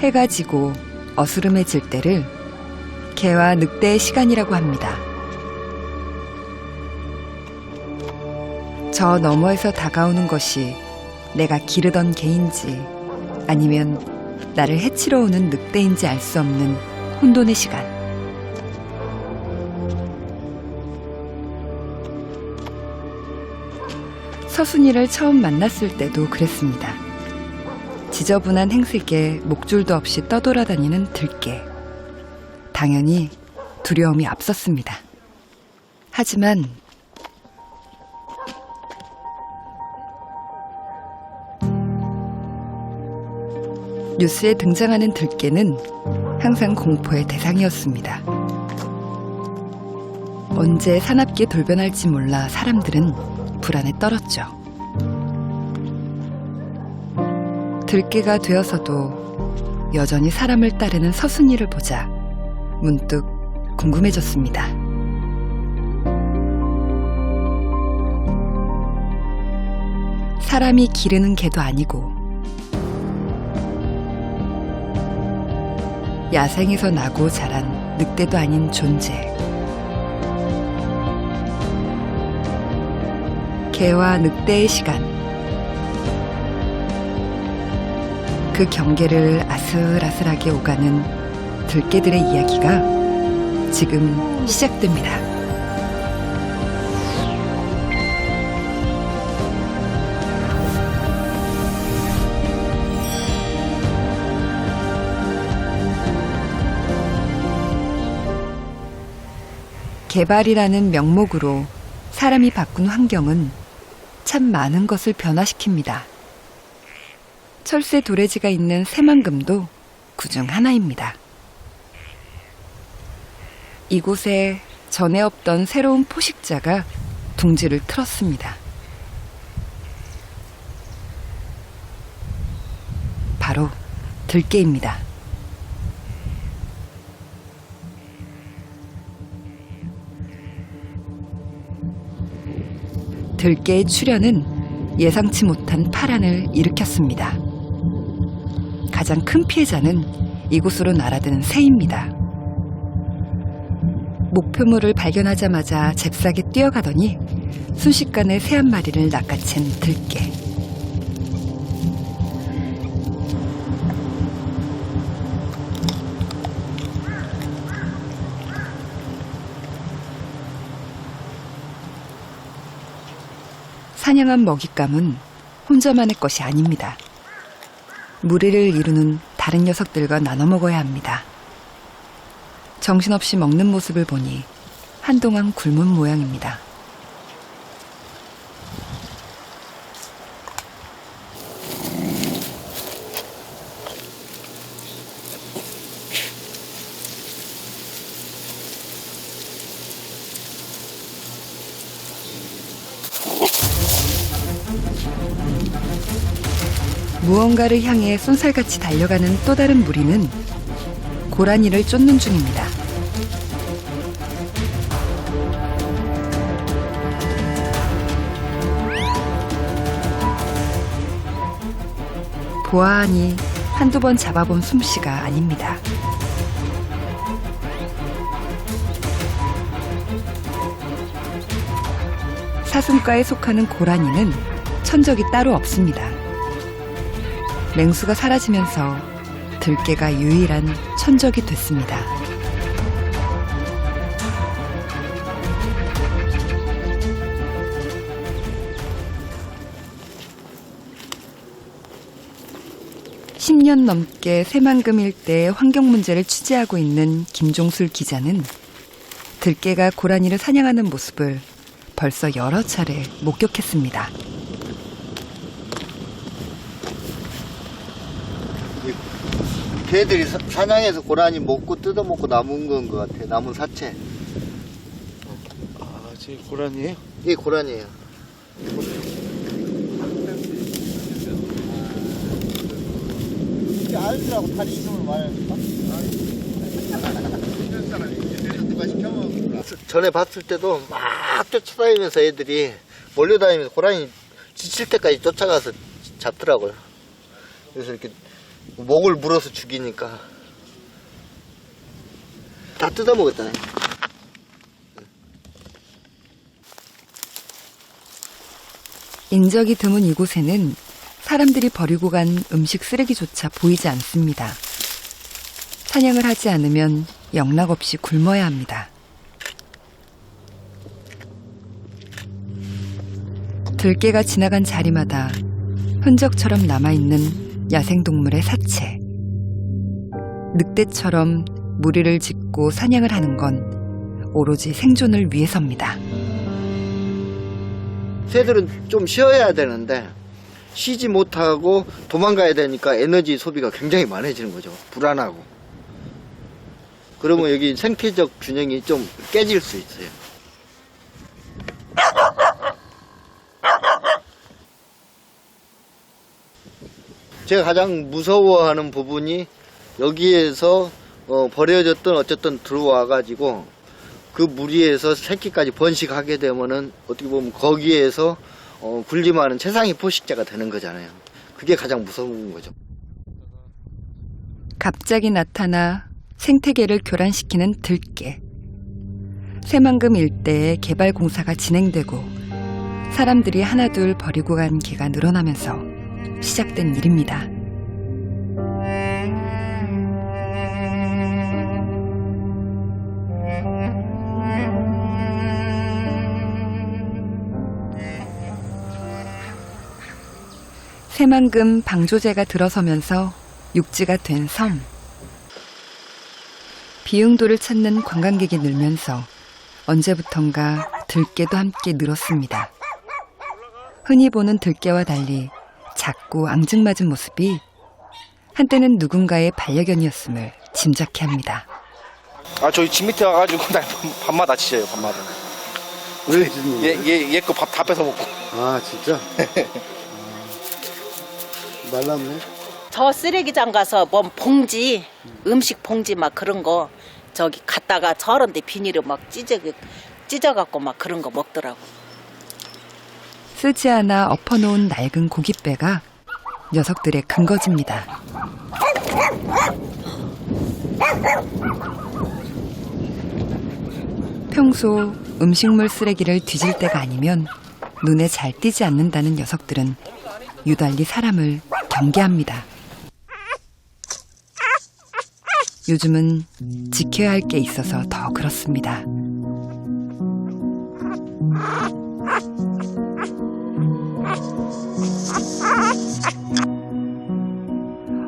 해가 지고 어스름해질 때를 개와 늑대의 시간이라고 합니다. 저 너머에서 다가오는 것이 내가 기르던 개인지 아니면 나를 해치러 오는 늑대인지 알 수 없는 혼돈의 시간. 서순이를 처음 만났을 때도 그랬습니다. 지저분한 행색에 목줄도 없이 떠돌아다니는 들개. 당연히 두려움이 앞섰습니다. 하지만 뉴스에 등장하는 들개는 항상 공포의 대상이었습니다. 언제 사납게 돌변할지 몰라 사람들은 불안에 떨었죠. 들개가 되어서도 여전히 사람을 따르는 서순이를 보자 문득 궁금해졌습니다. 사람이 기르는 개도 아니고 야생에서 나고 자란 늑대도 아닌 존재. 개와 늑대의 시간. 그 경계를 아슬아슬하게 오가는 들개들의 이야기가 지금 시작됩니다. 개발이라는 명목으로 사람이 바꾼 환경은 참 많은 것을 변화시킵니다. 철새 도래지가 있는 새만금도 그중 하나입니다. 이곳에 전에 없던 새로운 포식자가 둥지를 틀었습니다. 바로 들개입니다. 들개의 출현은 예상치 못한 파란을 일으켰습니다. 가장 큰 피해자는 이곳으로 날아드는 새입니다. 목표물을 발견하자마자 잽싸게 뛰어가더니 순식간에 새 한 마리를 낚아챈 들개. 사냥한 먹잇감은 혼자만의 것이 아닙니다. 무리를 이루는 다른 녀석들과 나눠 먹어야 합니다. 정신없이 먹는 모습을 보니 한동안 굶은 모양입니다. 무언가를 향해 쏜살같이 달려가는 또 다른 무리는 고라니를 쫓는 중입니다. 보아하니 한두 번 잡아본 솜씨가 아닙니다. 사슴과에 속하는 고라니는 천적이 따로 없습니다. 맹수가 사라지면서 들개가 유일한 천적이 됐습니다. (10년) 넘게 새만금 일대의 환경 문제를 취재하고 있는 김종술 기자는 들개가 고라니를 사냥하는 모습을 벌써 여러 차례 목격했습니다. 개들이 사냥해서 고라니 먹고 뜯어먹고 남은 건 것 같아. 남은 사체. 아, 제 고라니예요? 이게 고라니예요. 이게 알들하고 다리 이름을 말합니까? 전에 봤을 때도 막 쫓아다니면서 애들이 몰려다니면서 고라니 지칠 때까지 쫓아가서 잡더라고요. 그래서 이렇게 목을 물어서 죽이니까 다 뜯어먹었다. 인적이 드문 이곳에는 사람들이 버리고 간 음식 쓰레기조차 보이지 않습니다. 사냥을 하지 않으면 영락없이 굶어야 합니다. 들개가 지나간 자리마다 흔적처럼 남아있는 야생동물의 사체. 늑대처럼 무리를 짓고 사냥을 하는 건 오로지 생존을 위해서입니다. 새들은 좀 쉬어야 되는데 쉬지 못하고 도망가야 되니까 에너지 소비가 굉장히 많아지는 거죠. 불안하고. 그러면 여기 생태적 균형이 좀 깨질 수 있어요. 제가 가장 무서워하는 부분이 여기에서 버려졌던 어쨌든 들어와가지고 그 무리에서 새끼까지 번식하게 되면은 어떻게 보면 거기에서 군림하는 최상위 포식자가 되는 거잖아요. 그게 가장 무서운 거죠. 갑자기 나타나 생태계를 교란시키는 들개. 새만금 일대에 개발 공사가 진행되고 사람들이 하나둘 버리고 간 개가 늘어나면서 시작된 일입니다. 새만금 방조제가 들어서면서 육지가 된 섬. 비응도를 찾는 관광객이 늘면서 언제부턴가 들개도 함께 늘었습니다. 흔히 보는 들개와 달리 작고 앙증맞은 모습이 한때는 누군가의 반려견이었음을 짐작케 합니다. 저희 집 밑에 와가지고 날 밤마다 치셔요, 밤마다. 왜 주는 얘 거 밥 다 뺏어 먹고. 아 진짜? 말랐네. 저 쓰레기장 가서 뭔 봉지, 음식 봉지 막 그런 거 저기 갔다가 저런데 비닐을 막 찢어갖고 막 그런 거 먹더라고. 쓰지 않아 엎어놓은 낡은 고깃배가 녀석들의 근거지입니다. 평소 음식물 쓰레기를 뒤질 때가 아니면 눈에 잘 띄지 않는다는 녀석들은 유달리 사람을 경계합니다. 요즘은 지켜야 할 게 있어서 더 그렇습니다.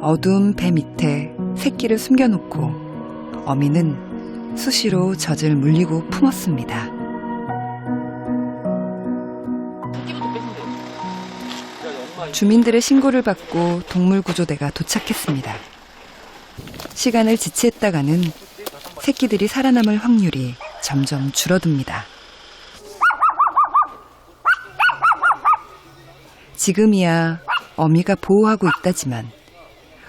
어두운 배 밑에 새끼를 숨겨놓고 어미는 수시로 젖을 물리고 품었습니다. 주민들의 신고를 받고 동물구조대가 도착했습니다. 시간을 지체했다가는 새끼들이 살아남을 확률이 점점 줄어듭니다. 지금이야 어미가 보호하고 있다지만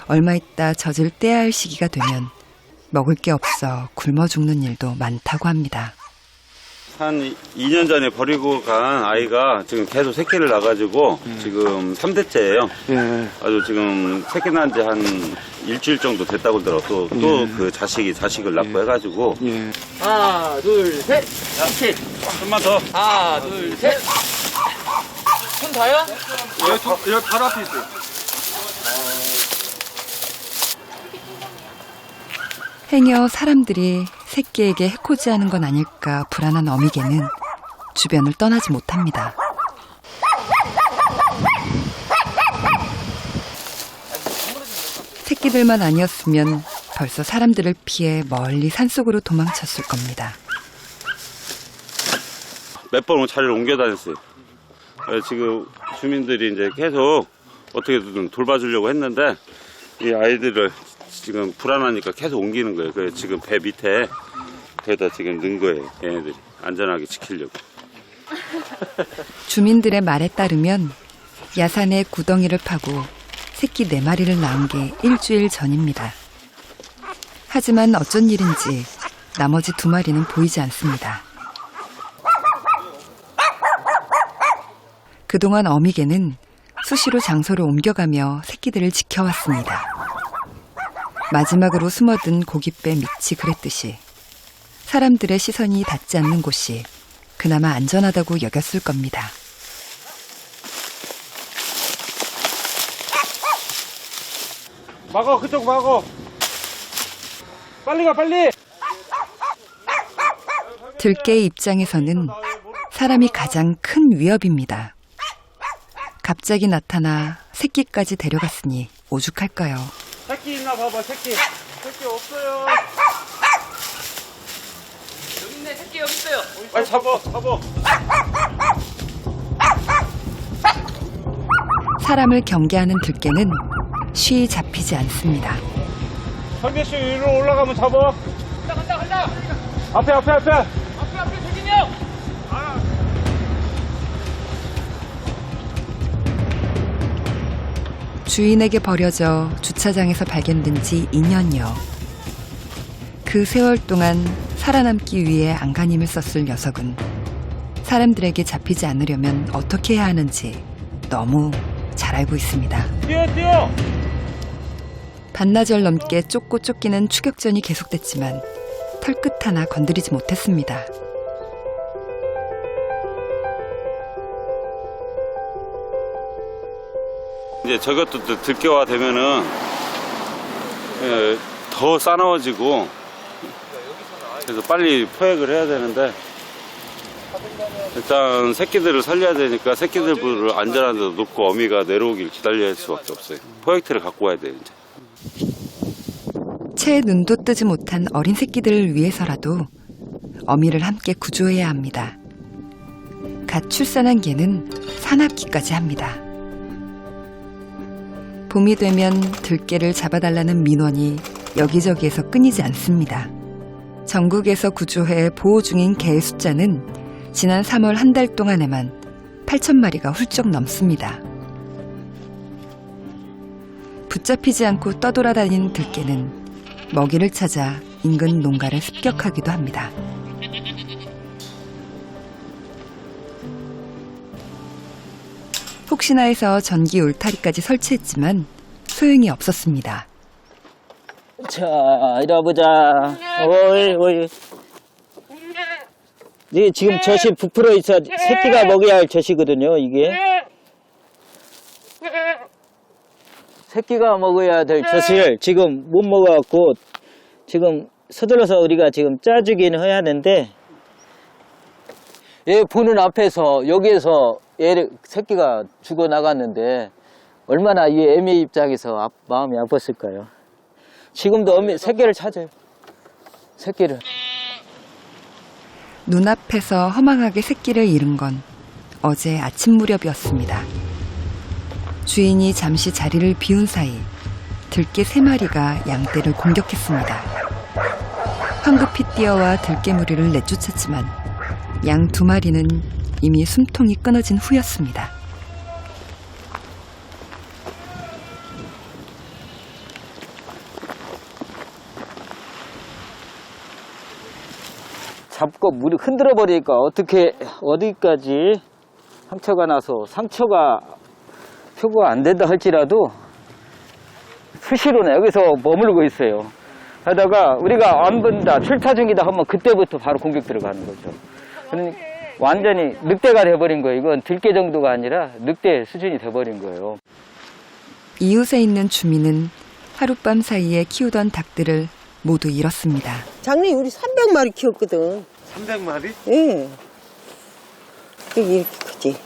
얼마 있다 젖을 떼야 할 시기가 되면 먹을 게 없어 굶어 죽는 일도 많다고 합니다. 한 2년 전에 버리고 간 아이가 지금 계속 새끼를 낳아가지고 지금 3대째예요. 예. 아주 지금 새끼 낳은 지 한 일주일 정도 됐다고 들었고 또 그 자식을 낳고 해가지고 예. 하나, 둘, 셋. 그렇지. 좀만 더. 하나, 둘, 셋. 손 다요? 여기 바로 앞에 있어요. 행여 사람들이 새끼에게 해코지하는 건 아닐까 불안한 어미개는 주변을 떠나지 못합니다. 새끼들만 아니었으면 벌써 사람들을 피해 멀리 산속으로 도망쳤을 겁니다. 몇 번 자리를 옮겨 다녔어요. 그래서 지금 주민들이 이제 계속 어떻게든 돌봐주려고 했는데 이 아이들을 지금 불안하니까 계속 옮기는 거예요. 그래서 지금 배 밑에 거기다 지금 넣은 거예요. 얘네들이 안전하게 지키려고. 주민들의 말에 따르면 야산에 구덩이를 파고 새끼 4마리를 낳은 게 일주일 전입니다. 하지만 어쩐 일인지 나머지 2마리는 보이지 않습니다. 그동안 어미개는 수시로 장소를 옮겨가며 새끼들을 지켜왔습니다. 마지막으로 숨어든 고깃배 밑이 그랬듯이 사람들의 시선이 닿지 않는 곳이 그나마 안전하다고 여겼을 겁니다. 막어, 그쪽 막어. 빨리 가, 빨리. 들깨의 입장에서는 사람이 가장 큰 위협입니다. 갑자기 나타나 새끼까지 데려갔으니 오죽할까요? 새끼 있나 봐봐, 새끼. 새끼 없어요. 여기 있네, 새끼 여기 있어요. 빨리 잡아. 사람을 경계하는 들깨는 쉬이 잡히지 않습니다. 설계씨 위로 올라가면 잡아. 간다. 앞에. 앞에 대진이 형. 주인에게 버려져 주차장에서 발견된 지 2년여. 그 세월 동안 살아남기 위해 안간힘을 썼을 녀석은 사람들에게 잡히지 않으려면 어떻게 해야 하는지 너무 잘 알고 있습니다. 뛰어. 반나절 넘게 쫓고 쫓기는 추격전이 계속됐지만 털끝 하나 건드리지 못했습니다. 이제 저것도 또 들깨화 되면은 더 싸나워지고 그래서 빨리 포획을 해야 되는데 일단 새끼들을 살려야 되니까 새끼들을 안전한 데서 놓고 어미가 내려오길 기다려야 할 수밖에 없어요. 포획트를 갖고 와야 돼요 이제. 채 눈도 뜨지 못한 어린 새끼들을 위해서라도 어미를 함께 구조해야 합니다. 갓 출산한 개는 산악기까지 합니다. 봄이 되면 들깨를 잡아달라는 민원이 여기저기에서 끊이지 않습니다. 전국에서 구조해 보호 중인 개의 숫자는 지난 3월 한 달 동안에만 8,000마리가 훌쩍 넘습니다. 붙잡히지 않고 떠돌아다니는 들깨는 먹이를 찾아 인근 농가를 습격하기도 합니다. 혹시나 해서 전기 울타리까지 설치했지만 소용이 없었습니다. 자, 이리 와보자. 어이. 이게 지금 젖이 부풀어 있어 새끼가 먹여야 할 젖이거든요, 이게. 새끼가 먹어야 될 젖을 지금 못 먹어갖고 지금 서둘러서 우리가 지금 짜주기는 해야 하는데 얘 보는 앞에서 여기에서 얘 새끼가 죽어나갔는데 얼마나 이 애미 입장에서 마음이 아팠을까요? 지금도 새끼를 찾아요. 새끼를. 눈앞에서 허망하게 새끼를 잃은 건 어제 아침 무렵이었습니다. 주인이 잠시 자리를 비운 사이 들깨 3마리가 양떼를 공격했습니다. 황급히 뛰어와 들깨 무리를 내쫓았지만 양 2마리는 이미 숨통이 끊어진 후였습니다. 잡고 물이 흔들어 버리니까 어디까지 상처가 나서 상처가 표가 안 된다 할지라도 수시로는 여기서 머물고 있어요. 하다가 우리가 안 본다, 출타 중이다 하면 그때부터 바로 공격 들어가는 거죠. 그러니까 완전히 늑대가 돼버린 거예요. 이건 들깨 정도가 아니라 늑대 수준이 돼버린 거예요. 이웃에 있는 주민은 하룻밤 사이에 키우던 닭들을 모두 잃었습니다. 작년에 우리 300마리 키웠거든. 300마리? 예. 그게 이렇게 크지.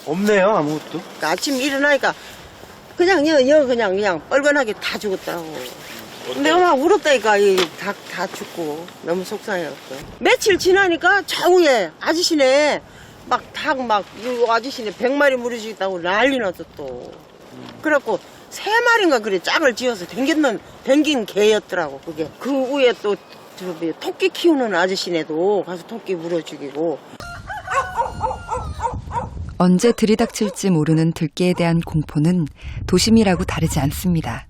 없네요, 아무것도. 아침 일어나니까 그냥 뻘건하게 다 죽었다고. 내가 막 울었다니까 이 닭 다 죽고 너무 속상해갖고. 며칠 지나니까 저우에 아저씨네 막 닭 이 아저씨네 100마리 물이 죽였다고 난리 났어 또. 그래갖고 3마리인가 그래 짝을 지어서 댕긴 개였더라고 그게. 그 후에 또 토끼 키우는 아저씨네도 가서 토끼 물어 죽이고. 언제 들이닥칠지 모르는 들깨에 대한 공포는 도심이라고 다르지 않습니다.